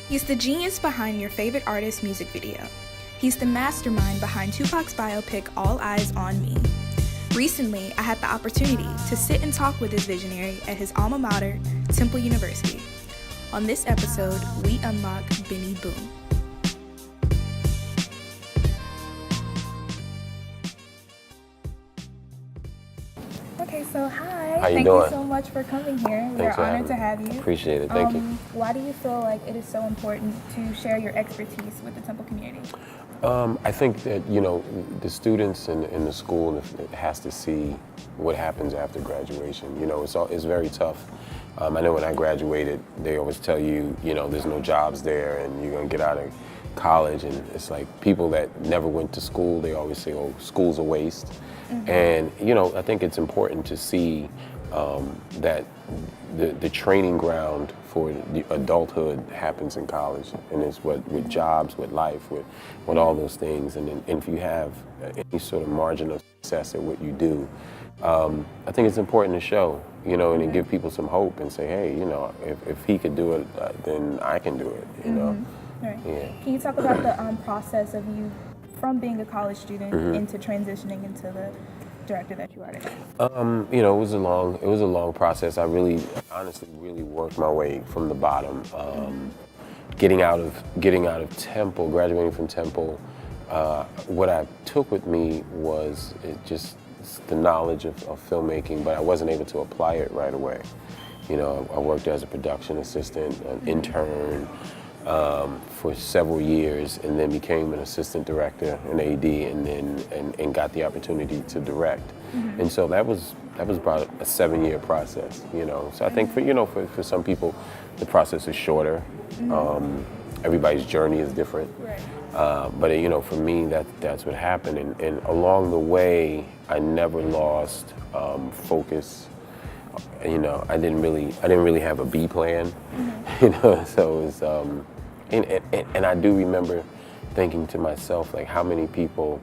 He's the genius behind your favorite artist's music video. He's the mastermind behind Tupac's biopic All Eyes on Me. Recently, I had the opportunity to sit and talk with this visionary at his alma mater, Temple University. On this episode, we unlock Benny Boom. Okay, so hi. How you Thank doing? you so much for coming here. Thanks for We're honored having to me. have you. Appreciate it. Thank you. Why do you feel like it is so important to share your expertise with the Temple community? I think that, the students in the school has to see what happens after graduation. It's very tough. I know when I graduated, they always tell you, there's no jobs there and you're going to get out of college. And it's like people that never went to school, they always say, oh, school's a waste. Mm-hmm. And, I think it's important to see that the training ground for the adulthood happens in college, and it's with jobs, with life, with all those things. And if you have any sort of margin of success at what you do, I think it's important to show, and to give people some hope and say, hey, if he could do it, then I can do it, Right. Yeah. Can you talk about the process of you from being a college student into transitioning into the director that you are today? It was a long process. I honestly worked my way from the bottom. Getting out of Temple, graduating from Temple, what I took with me was just the knowledge of filmmaking, but I wasn't able to apply it right away. I worked as a production assistant, an intern, for several years, and then became an assistant director, an AD, and got the opportunity to direct. Mm-hmm. And so that was about a 7-year process. So I think for some people, the process is shorter. Mm-hmm. Everybody's journey is different. Right. But for me, that's what happened. And along the way, I never lost focus. I didn't really have a B plan. Mm-hmm. So it was. And I do remember thinking to myself, like, how many people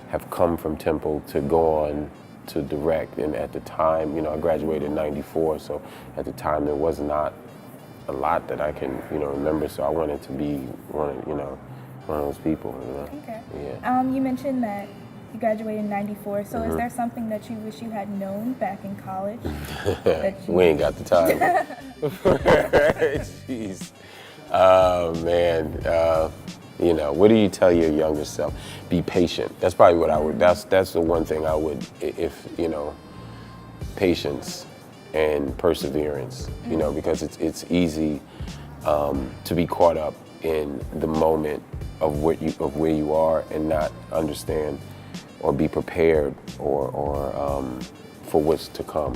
have come from Temple to go on to direct? And at the time, I graduated in '94, so at the time there was not a lot that I can, remember. So I wanted to be one of those people. Okay. Yeah. You mentioned that you graduated in '94. So is there something that you wish you had known back in college? We ain't got the time. Jeez. Oh man, what do you tell your younger self? Be patient. That's probably what I would. That's the one thing I would. If patience and perseverance. Because it's easy to be caught up in the moment of where you are and not understand or be prepared or for what's to come.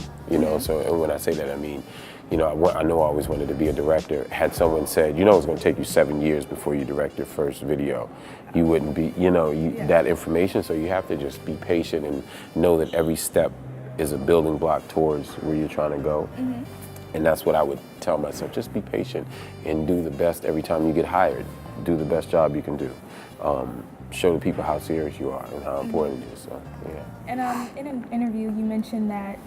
So, and when I say that, I mean, I know I always wanted to be a director. Had someone said, it's going to take you 7 years before you direct your first video, you wouldn't be, that information. So you have to just be patient and know that every step is a building block towards where you're trying to go. Mm-hmm. And that's what I would tell myself. Just be patient and do the best every time you get hired. Do the best job you can do. Show the people how serious you are and how important it is. So, yeah. And in an interview, you mentioned that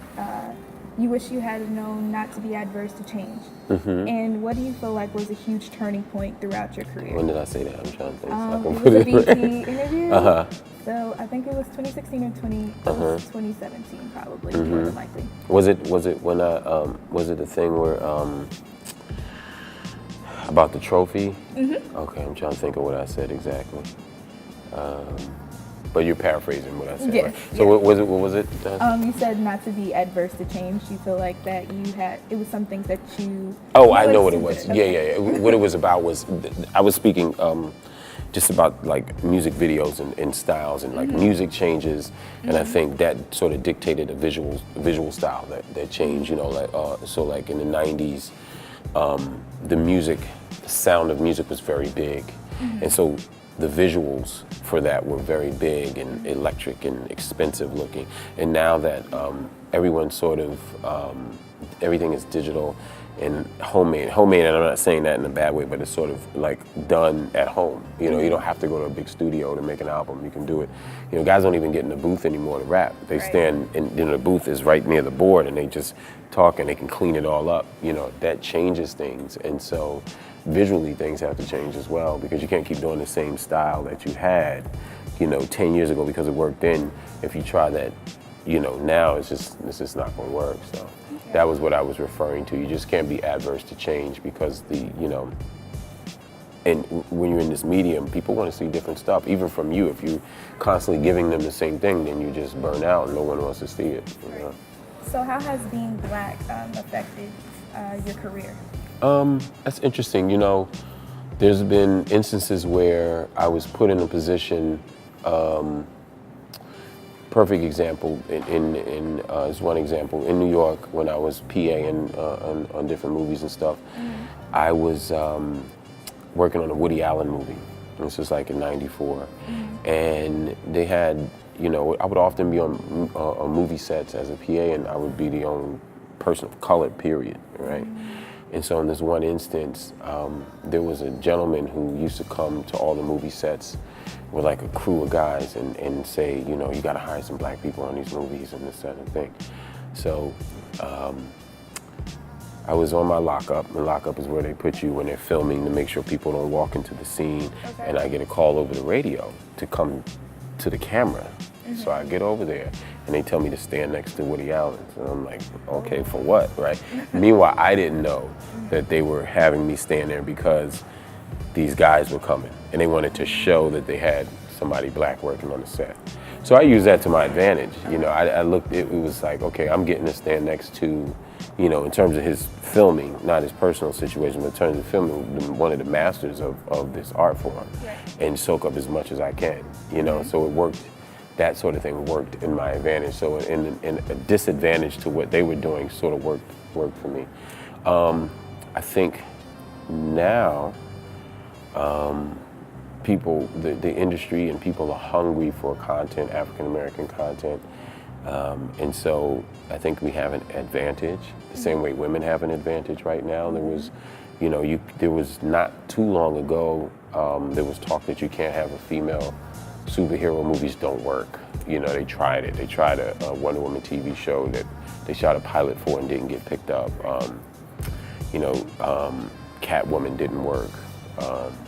you wish you had known not to be adverse to change. Mm-hmm. And what do you feel like was a huge turning point throughout your career? When did I say that? I'm trying to think. It was a BT interview. Uh-huh. So I think it was 2016 or 2017 probably, more than likely. Was it when was it the thing where about the trophy? Mm-hmm. Okay, I'm trying to think of what I said exactly. But you're paraphrasing what I said, yes, right? So what was it? You said not to be adverse to change. You feel like that it was something that you... Oh, I know what it was. Okay. Yeah. What it was about was, I was speaking just about like music videos and styles and like music changes. And I think that sort of dictated a visual style that changed, so like in the 90s, the sound of music was very big. Mm-hmm. And so the visuals for that were very big and electric and expensive looking. And now that everyone's sort of, everything is digital and homemade, and I'm not saying that in a bad way, but it's sort of like done at home. You don't have to go to a big studio to make an album. You can do it. Guys don't even get in the booth anymore to rap. They stand in the booth is right near the board and they just talk and they can clean it all up. That changes things. And so visually things have to change as well, because you can't keep doing the same style that you had, 10 years ago because it worked then. If you try that, now it's just not going to work. So that was what I was referring to. You just can't be adverse to change, because and when you're in this medium, people want to see different stuff, even from you. If you're constantly giving them the same thing, then you just burn out and no one wants to see it. So how has being Black affected your career? That's interesting. There's been instances where I was put in a position, perfect example, is one example. In New York, when I was PA on different movies and stuff, I was working on a Woody Allen movie. This was like in '94. And they had, I would often be on movie sets as a PA, and I would be the only person of color, period, right? And so in this one instance, there was a gentleman who used to come to all the movie sets with like a crew of guys and say, you gotta hire some Black people on these movies and this, that, and thing. So I was on my lockup, and lockup is where they put you when they're filming to make sure people don't walk into the scene. Okay. And I get a call over the radio to come to the camera. So I get over there, and they tell me to stand next to Woody Allen. So I'm like, okay, for what, right? Meanwhile, I didn't know that they were having me stand there because these guys were coming, and they wanted to show that they had somebody Black working on the set. So I used that to my advantage. I looked, it was like, okay, I'm getting to stand next to, in terms of his filming, not his personal situation, but in terms of filming, one of the masters of this art form, and soak up as much as I can, so it worked. That sort of thing worked in my advantage. So in a disadvantage to what they were doing sort of worked for me. I think now people, the industry and people are hungry for content, African American content. And so I think we have an advantage, the same way women have an advantage right now. There was, there was not too long ago, there was talk that you can't have a female superhero movies don't work. They tried it. They tried a Wonder Woman TV show that they shot a pilot for and didn't get picked up. Catwoman didn't work.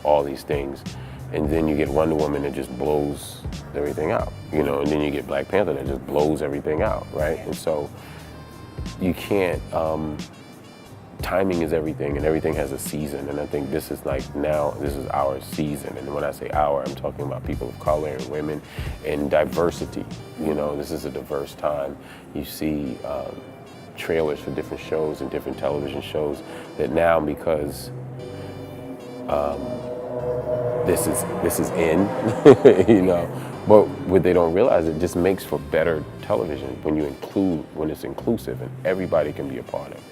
All these things. And then you get Wonder Woman that just blows everything out, and then you get Black Panther that just blows everything out, right? And so you can't, timing is everything, and everything has a season, and I think this is like now, this is our season, and when I say our, I'm talking about people of color and women and diversity. This is a diverse time. You see trailers for different shows and different television shows that now, because this is in, but what they don't realize, it just makes for better television when it's inclusive and everybody can be a part of it,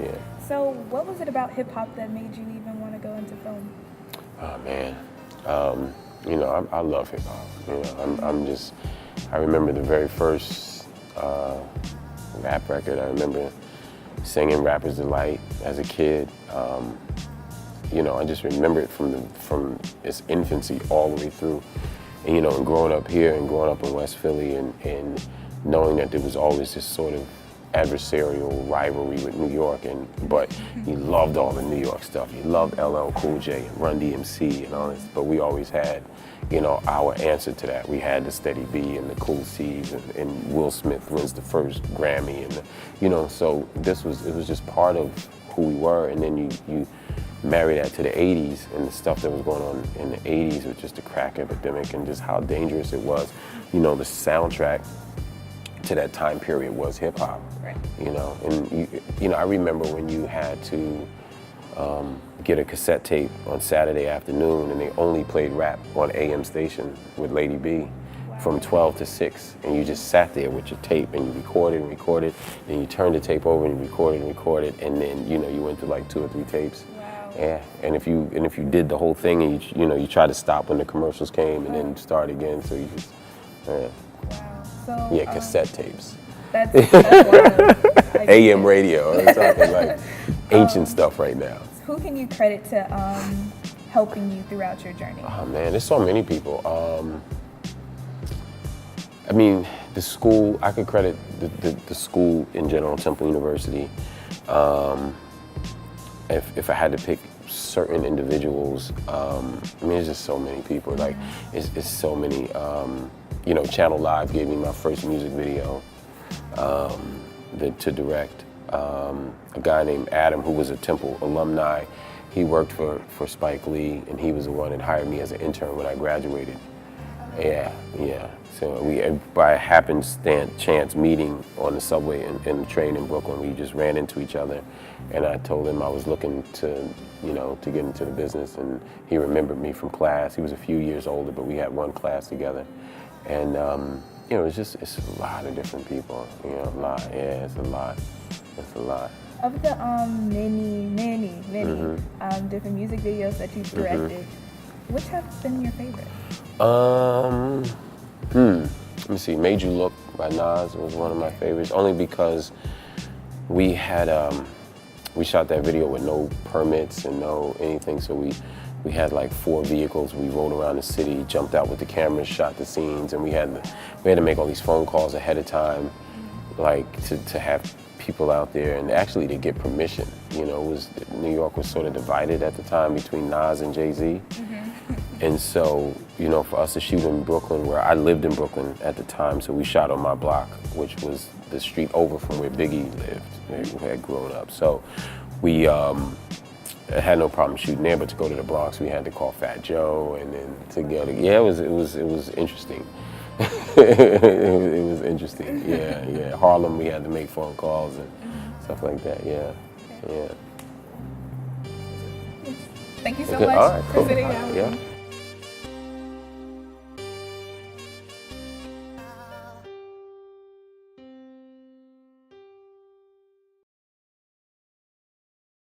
Yeah. So what was it about hip hop that made you even want to go into film? Oh man, I love hip hop. I remember the very first rap record. I remember singing Rapper's Delight as a kid. I just remember it from its infancy all the way through. And, and growing up here and growing up in West Philly and knowing that there was always this sort of adversarial rivalry with New York, but he loved all the New York stuff. He loved LL Cool J and Run DMC and all this, but we always had, our answer to that. We had the Steady B and the Cool C's, and Will Smith wins the first Grammy, and so it was just part of who we were. And then you marry that to the 80s and the stuff that was going on in the 80s with just the crack epidemic and just how dangerous it was. The soundtrack to that time period was hip hop, right? And I remember when you had to get a cassette tape on Saturday afternoon and they only played rap on AM station with Lady B from 12 to 6, and you just sat there with your tape and you recorded, then you turned the tape over and you recorded, and then you went to like 2 or 3 tapes. Wow. Yeah, and if you did the whole thing and you try to stop when the commercials came and then start again, so you just Wow. So yeah, cassette tapes. That's wild. AM radio. I'm talking like ancient stuff right now. Who can you credit to helping you throughout your journey? Oh man, there's so many people. I mean, the school, I could credit the school in general, Temple University. If I had to pick certain individuals. I mean, there's just so many people. Like, it's so many. You know, Channel Live gave me my first music video to direct. A guy named Adam, who was a Temple alumni, he worked for Spike Lee, and he was the one that hired me as an intern when I graduated. Yeah. So we, by a happenstance meeting on the subway and the train in Brooklyn, we just ran into each other, and I told him I was looking to, you know, to get into the business, and he remembered me from class. He was a few years older, but we had one class together, and you know, it's a lot of different people. You know, a lot. Yeah, it's a lot. It's a lot. Of the many different music videos that you've directed, which have been your favorite? Let me see. Made You Look by Nas was one of my favorites, only because we had we shot that video with no permits and no anything, so we had like 4 vehicles. We rode around the city, jumped out with the cameras, shot the scenes, and we had to make all these phone calls ahead of time, like to have people out there and actually to get permission. You know, New York was sort of divided at the time between Nas and Jay-Z. And so, you know, for us to shoot in Brooklyn, where I lived in Brooklyn at the time, so we shot on my block, which was the street over from where Biggie lived, who had grown up. So we had no problem shooting there, but to go to the Bronx, we had to call Fat Joe, and then to go to, yeah, it was interesting. It was interesting, yeah. Harlem, we had to make phone calls and stuff like that, yeah. Thank you so Okay, much all right, for cool. sitting down with me. Yeah.